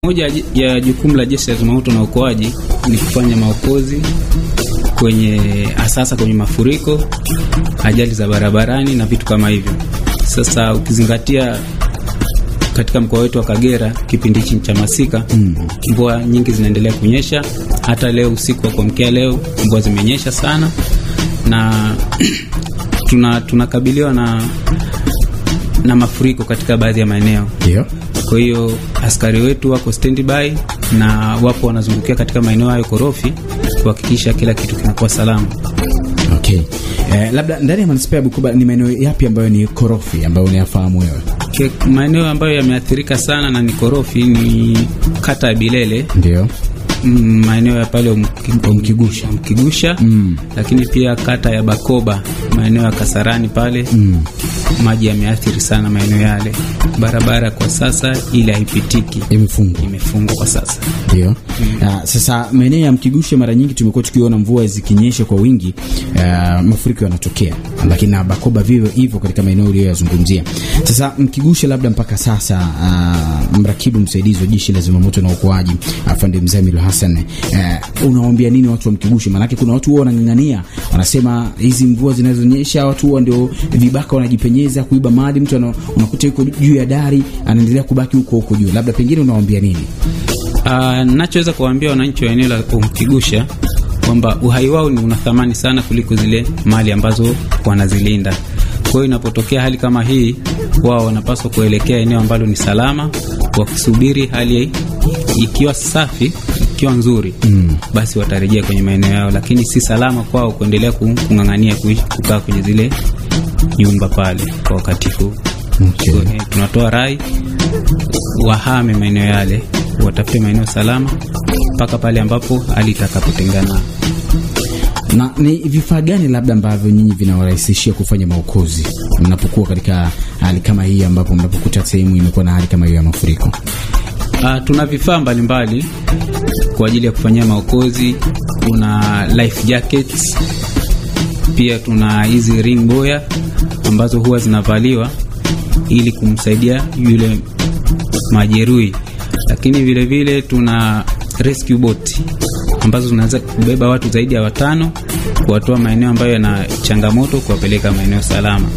Moja ya jukumu la Jeshi la Zimamoto na Uokoaji ni kufanya maokozi kwenye asasa kwenye mafuriko, ajali za barabarani na vitu kama hivyo. Sasa ukizingatia katika mkoa wetu wa Kagera kipindi hichi cha masika, mvua nyingi zinaendelea kunyesha. Hata leo usiku wa kuamkia leo mvua zimenyesha sana, na tunakabiliwa na mafuriko katika baadhi ya maeneo. Ndio. Kwa hiyo askari wetu wako standby na wapo wanazungukia katika maeneo hayo korofi kuhakikisha kila kitu kinakuwa salama. Okay. Labda ndani ya manispaa ya Bukoba ni maeneo yapi ambayo ni korofi ambayo unayafahamu wewe? Maeneo ambayo yameathirika sana na ni korofi ni kata ya Bilele. Ndio. Maeneo ya pale Mkigusha. Lakini pia kata ya Bakoba, maeneo ya Kasarani pale. Maji yameathiri sana maeneo yale. Barabara kwa sasa ile haipitiki, imefungwa kwa sasa. Ndio. Sasa maeneo ya Mkigusha mara nyingi tumekuwa tukiona mvua zikinyesha kwa wingi, mafuriko yanatokea. Lakini na Bakoba vivyo hivyo katika maeneo uliyozungumzia. Sasa Mkigusha, labda mpaka sasa mrakibu msaidizi wa Jeshi la Zimamoto na Uokoaji Afande Mzamiru Hassan, unawaambia nini watu wa Mkigusha? Maana kuna watu wao wanang'ang'ania, wanasema hizi mvua zinazonyesha watu wao ndio vibaka wanajipenyeza kuiba mali, mtu unakuta yuko juu ya dari anaendelea kubaki huko juu. Labda pengine unawaambia nini? Ninachoweza kuwaambia wananchi wa eneo la Mkigusha kwamba uhai wao ni una thamani sana kuliko zile mali ambazo wanazilinda. Kwa hiyo inapotokea hali kama hii, wao wanapaswa kuelekea eneo ambalo ni salama, wakisubiri hali ikiwa safi, ikiwa nzuri, basi watarejea kwenye maeneo yao. Lakini si salama kwao kuendelea kung'ang'ania kukaa kwenye zile nyumba pale kwa wakati huu. Okay. So, tunatoa rai wahame maeneo yale, watafute maeneo salama mpaka pale ambapo hali itakapotengana. Na ni vifaa gani labda ambavyo nyinyi vinawarahisishia kufanya maokozi mnapokuwa katika hali kama hii ambapo mnapokuta sehemu imekuwa na hali kama hiyo ya mafuriko? Tuna vifaa mbalimbali kwa ajili ya kufanyia maokozi. Kuna life jackets, pia tuna hizi ring boya ambazo huwa zinavaliwa ili kumsaidia yule majeruhi. Lakini vile vile tuna rescue boat ambazo zinaweza kubeba watu zaidi ya 5 kuwatoa maeneo ambayo yana changamoto kuwapeleka maeneo salama.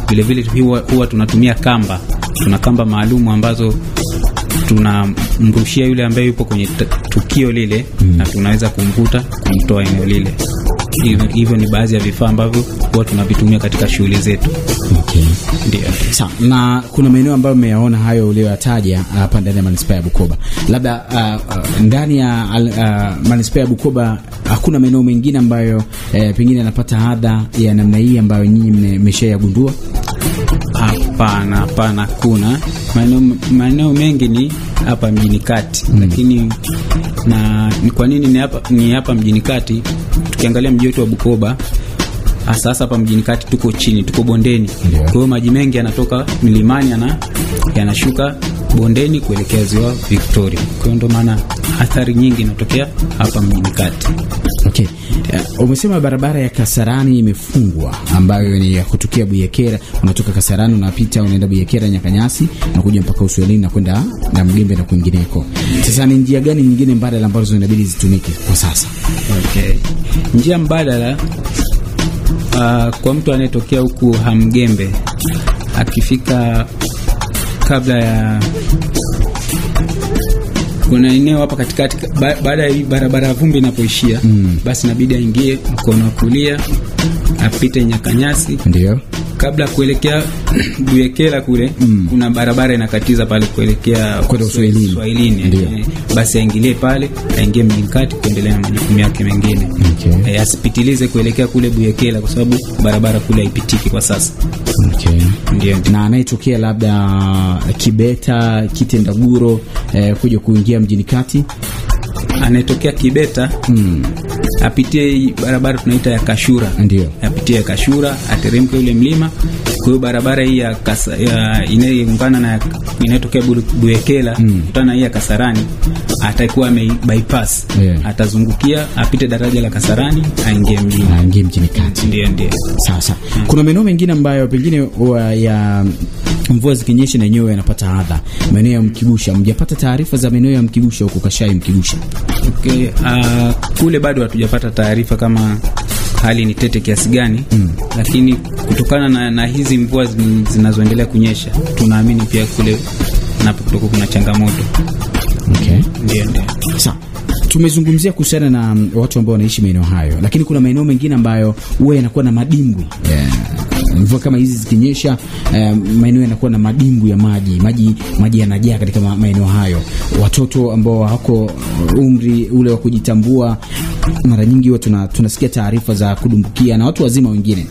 Vile vile huwa tunatumia kamba. Tuna kamba maalum ambazo tunamrushia yule ambaye yupo kwenye tukio lile, na tunaweza kumvuta kumtoa eneo lile. Hivyo ni baadhi ya vifaa ambavyo huwa tunavitumia katika shughuli zetu. Okay. Ndio. Sawa. Na kuna maeneo ambayo mmeyaona hayo uliyoyataja hapa ndani ya manispaa ya Bukoba. Labda ndani ya manispaa ya Bukoba hakuna maeneo mengine ambayo pengine yanapata adha ya namna hii ambayo nyinyi mmeshayagundua? Hapana, kuna maeneo mengi ni hapa mjini kati. Lakini ni kwa nini ni hapa mjini kati? Tukiangalia mji wetu wa Bukoba, hasa hapa mjini kati tuko chini, tuko bondeni. Kwa hiyo maji mengi yanatoka milimani yanashuka bondeni kuelekea ziwa Victoria. Kwa hiyo ndio maana athari nyingi inatokea hapa mjini kati. Okay. Umesema barabara ya Kasarani imefungwa ambayo ni ya kutokia Buyekera. Unatoka Kasarani unapita unaenda Buyekera Nyakanyasi na kuja mpaka Uswahilini na kwenda na Mgembe na kwingineko. Sasa ni njia gani nyingine mbadala ambazo inabidi zitumike kwa sasa? Okay. Njia mbadala kwa mtu anayetokea huku Hamgembe akifika kabla ya kuna eneo hapa katikati baada ya barabara ya vumbi inapoishia, basi inabidi aingie mkono wa kulia apite Nyakanyasi. Ndio. Kabla kuelekea Buyekera kule kuna barabara inakatiza pale kuelekea kwenda Uswahilini. Basi aingilie pale, aingie mjini kati kuendelea na majukumu yake mengine. Okay. Asipitilize kuelekea kule Buyekera kwa sababu barabara kule haipitiki kwa sasa. Okay. Ndio. Na anayetokea labda Kibeta, Kitendaguro kuja kuingia mjini kati, anayetokea Kibeta apitie barabara tunaita ya Kashura. Ndio. Apitie ya Kashura, ateremke ule mlima. Kwa hiyo barabara hii ya inayoungana na inayotokea Buyekera kutana hii ya Kasarani atakuwa bypass. Atazungukia apite daraja la Kasarani aingie mjini kati. Ndio. Sasa kuna maeneo mengine ambayo pengine mvua zikinyesha na yenyewe yanapata adha. Maeneo ya Mkigusha, mjapata taarifa za maeneo ya Mkigusha huko Kashai Mkigusha? Okay, kule bado hatujapata taarifa kama hali ni tete kiasi gani, lakini kutokana na hizi mvua zinazoendelea kunyesha, tunaamini pia kule napo kutoka kuna changamoto. Okay. Ndio. Sawa. Tumezungumzia kuhusiana na watu ambao wanaishi maeneo hayo, lakini kuna maeneo mengine ambayo huwa yanakuwa na madimbwi. Mvua kama hizi zikinyesha, maeneo yanakuwa na madimbwi ya maji yanajaa katika maeneo hayo. Watoto ambao wako umri ule wa kujitambua, mara nyingi huwa tunasikia taarifa za kudumbukia na watu wazima wengine.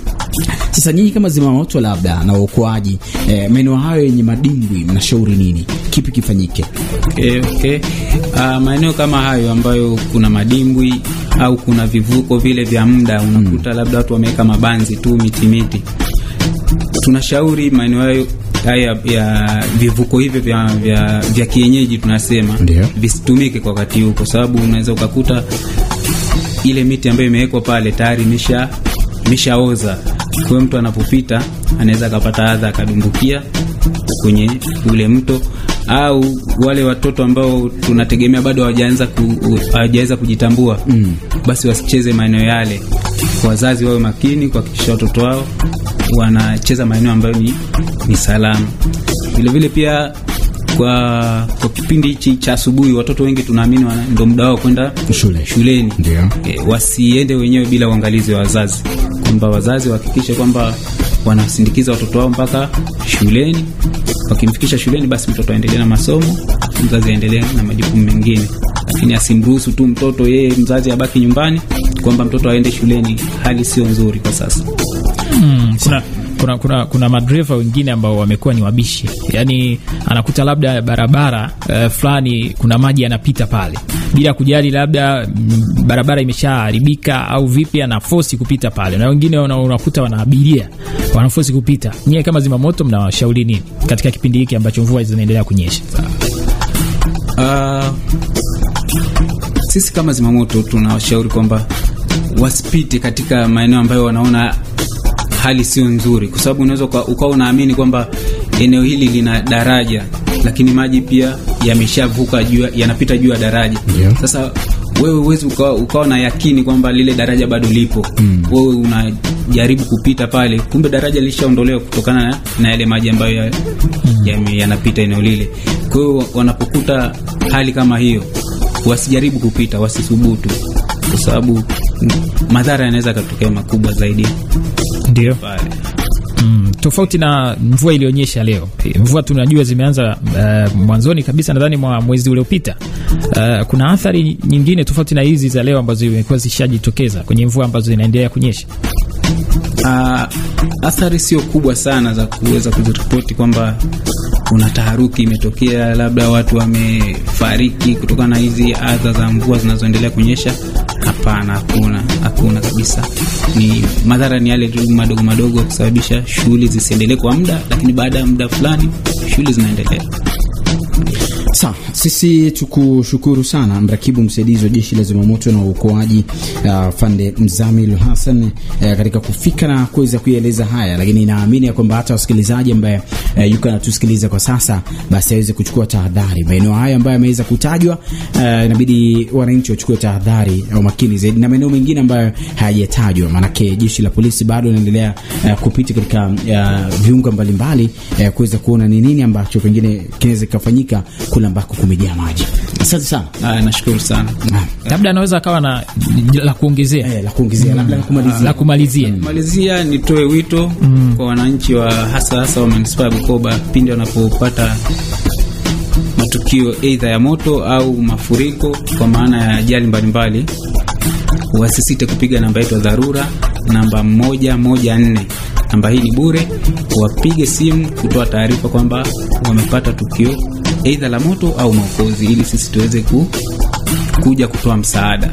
Sasa nyinyi kama zimamoto labda na waokoaji, maeneo hayo yenye madimbwi mnashauri nini? Kipi kifanyike? Okay. Maeneo kama hayo ambayo kuna madimbwi au kuna vivuko vile vya muda, unakuta labda watu wameweka mabanzi tu miti. Tunashauri maeneo hayo ya vivuko hivyo vya kienyeji tunasema visitumike kwa wakati huu, kwa sababu unaweza ukakuta ile miti ambayo imewekwa pale tayari imeshaoza. Kwa hiyo mtu anapopita anaweza akapata adha, akadumbukia kwenye ule mto, au wale watoto ambao tunategemea bado hawajaweza kujitambua, basi wasicheze maeneo yale. Wazazi wawe makini kuhakikisha watoto wao wanacheza maeneo ambayo ni salama. Vile pia kwa kipindi hichi cha asubuhi, watoto wengi tunaamini ndio muda wao kwenda shuleni. Wasiende wenyewe bila uangalizi wa wazazi, kwamba wazazi wahakikishe kwamba wanasindikiza watoto wao mpaka shuleni. Wakimfikisha shuleni, basi mtoto aendelee na masomo, mzazi aendelee na majukumu mengine, lakini asimruhusu tu mtoto yeye mzazi abaki nyumbani kwamba mtoto aende shuleni. Hali sio nzuri kwa sasa. Kuna madereva wengine ambao wamekuwa ni wabishi, yani anakuta labda barabara fulani kuna maji yanapita pale bila kujali labda barabara imeshaharibika au vipi, anaforce kupita pale, na wengine unakuta wanaabiria wanaforce kupita. Nyie kama zimamoto mnawashauri nini katika kipindi hiki ambacho mvua zinaendelea kunyesha? Sisi kama zimamoto tunawashauri kwamba wasipite katika maeneo ambayo wanaona hali sio nzuri, kwa sababu unaweza ukawa unaamini kwamba eneo hili lina daraja, lakini maji pia yameshavuka yanapita juu ya daraja. Sasa wewe uwezi ukawa na yakini kwamba lile daraja bado lipo. Wewe unajaribu kupita pale, kumbe daraja lishaondolewa kutokana na yale maji ambayo yanapita eneo lile. Kwa hiyo wanapokuta hali kama hiyo, wasijaribu kupita, wasithubutu, kwa sababu madhara yanaweza kutokea makubwa zaidi. Ndio. Tofauti na mvua iliyonyesha leo. Mvua tunajua zimeanza mwanzoni kabisa nadhani mwa mwezi uliopita. Kuna athari nyingine tofauti na hizi za leo ambazo zimekuwa zishajitokeza kwenye mvua ambazo zinaendelea kunyesha? Athari sio kubwa sana za kuweza kuziripoti kwamba kuna taharuki imetokea, labda watu wamefariki kutokana na hizi adha za mvua zinazoendelea kunyesha. Hapana, hakuna kabisa. Ni madhara ni yale tu madogo kusababisha shughuli zisiendelee kwa muda, lakini baada ya muda fulani shughuli zinaendelea. Sawa, sisi tukushukuru sana mrakibu msaidizi wa Jeshi la Zimamoto na Uokoaji Fande Mzamil Hassan katika kufika na kuweza kueleza haya, lakini naamini ya kwamba hata wasikilizaji ambaye yuko anatusikiliza kwa sasa basi aweze kuchukua tahadhari. Maeneo haya ambayo yameweza kutajwa, inabidi wananchi wachukue tahadhari au makini zaidi, na maeneo mengine ambayo hayajatajwa, maana jeshi la polisi bado linaendelea kupita katika viunga mbalimbali kuweza kuona ni nini ambacho pengine kinaweza kufanyika kule ambako kumejaa maji. Asante sana. Nashukuru sana. Labda anaweza akawa na la kuongezea. La kumalizia nitoe wito kwa wananchi wa hasa wa manispaa ya Bukoba, pindi wanapopata matukio aidha ya moto au mafuriko kwa maana ya ajali mbalimbali, wasisite kupiga namba yetu ya dharura, namba 114. Namba hii ni bure. Wapige simu kutoa taarifa kwamba wamepata tukio aidha la moto au maokozi, ili sisi tuweze kuja kutoa msaada.